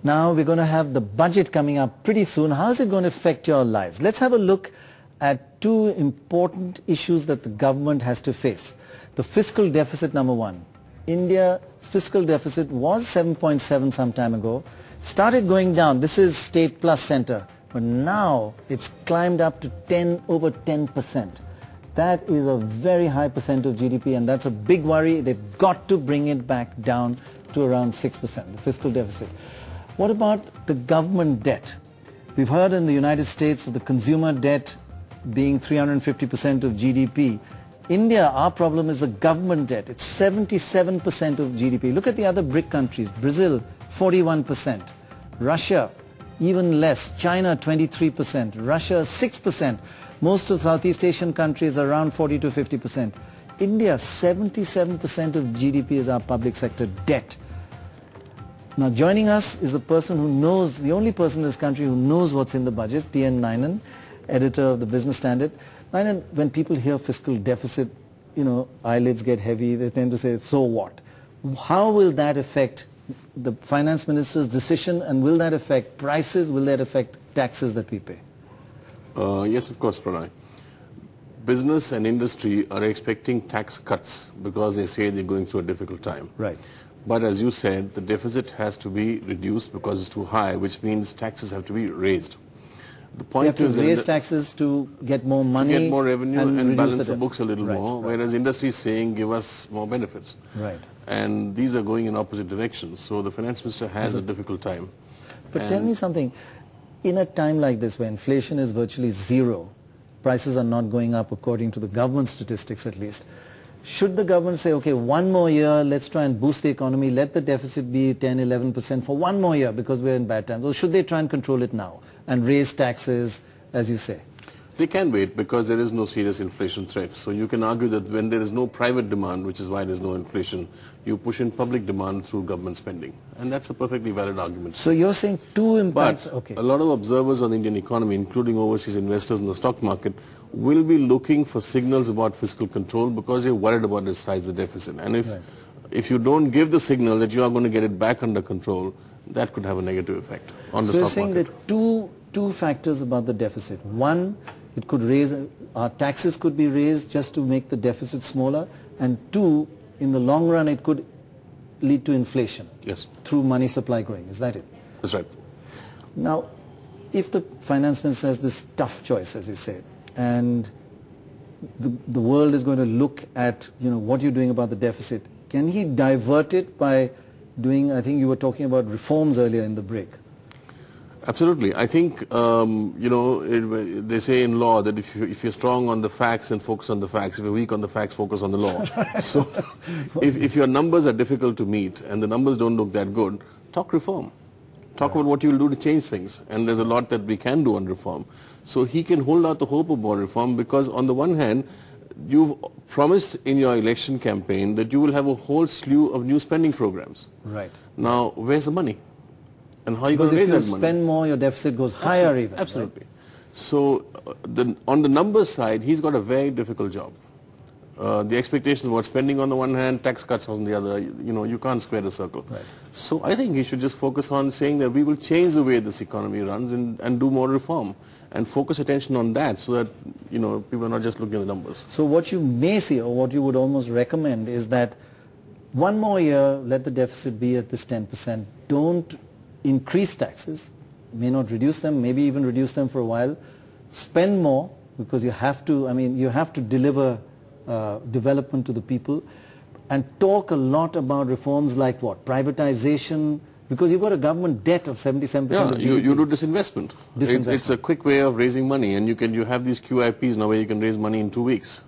Now we're going to have the budget coming up pretty soon. How is it going to affect your lives? Let's have a look at two important issues that the government has to face. The fiscal deficit, number one. India's fiscal deficit was 7.7 some time ago. Started going down. This is state plus center. But now it's climbed up to over 10%. That is a very high percent of GDP, and that's a big worry. They've got to bring it back down to around 6%, the fiscal deficit. What about the government debt? We've heard in the United States of the consumer debt being 350% of GDP. India, our problem is the government debt. It's 77% of GDP. Look at the other BRIC countries. Brazil, 41%. Russia, even less. China, 23%. Russia, 6%. Most of Southeast Asian countries are around 40 to 50%. India, 77% of GDP is our public sector debt. Now joining us is the person who knows, the only person in this country who knows what's in the budget, T.N. Nainan, editor of the Business Standard. Nainan, when people hear fiscal deficit, eyelids get heavy, they tend to say, so what? How will that affect the finance minister's decision, and will that affect prices, will that affect taxes that we pay? Yes, of course, Pranay. Business and industry are expecting tax cuts because they say they're going through a difficult time. Right. But as you said, the deficit has to be reduced because it's too high, which means taxes have to be raised. The point is raise taxes to get more money, to get more revenue and balance the books a little more, whereas industry is saying give us more benefits. Right. And these are going in opposite directions. So the finance minister has a difficult time. But tell me something. In a time like this where inflation is virtually zero, prices are not going up according to the government statistics at least, should the government say, okay, one more year, let's try and boost the economy, let the deficit be 10, 11% for one more year because we're in bad times? Or should they try and control it now and raise taxes, as you say? They can wait because there is no serious inflation threat. So you can argue that when there is no private demand, which is why there is no inflation, you push in public demand through government spending. And that's a perfectly valid argument. So you're saying two impacts. But okay. A lot of observers on the Indian economy, including overseas investors in the stock market, will be looking for signals about fiscal control because they're worried about the size of the deficit. And if you don't give the signal that you are going to get it back under control, that could have a negative effect on the stock market. So you're saying that two factors about the deficit. One, it could raise, our taxes could be raised just to make the deficit smaller, and two, in the long run it could lead to inflation. Yes. Through money supply growing, is that it? That's right. Now, if the finance minister has this tough choice, as you said, and the world is going to look at, what you're doing about the deficit, can he divert it by doing, I think you were talking about reforms earlier in the break? Absolutely. I think, they say in law that if you're strong on the facts, then focus on the facts. If you're weak on the facts, focus on the law. So if your numbers are difficult to meet and the numbers don't look that good, talk reform. Talk about what you'll do to change things. And there's a lot that we can do on reform. So he can hold out the hope of more reform because on the one hand, you've promised in your election campaign that you will have a whole slew of new spending programs. Right. Now, where's the money? And how are you going to raise that money? If you spend more, your deficit goes higher even. Absolutely. Right? So on the numbers side, he's got a very difficult job. The expectations about spending on the one hand, tax cuts on the other, you can't square the circle. Right. So I think he should just focus on saying that we will change the way this economy runs and do more reform and focus attention on that so that, people are not just looking at the numbers. So what you may see, or what you would almost recommend, is that one more year, let the deficit be at this 10%. Don't increase taxes, may not reduce them, maybe even reduce them for a while. Spend more because you have to, you have to deliver development to the people, and talk a lot about reforms like what? Privatization, because you've got a government debt of 77% of GDP. You do disinvestment. It's a quick way of raising money, and you have these QIPs now where you can raise money in 2 weeks.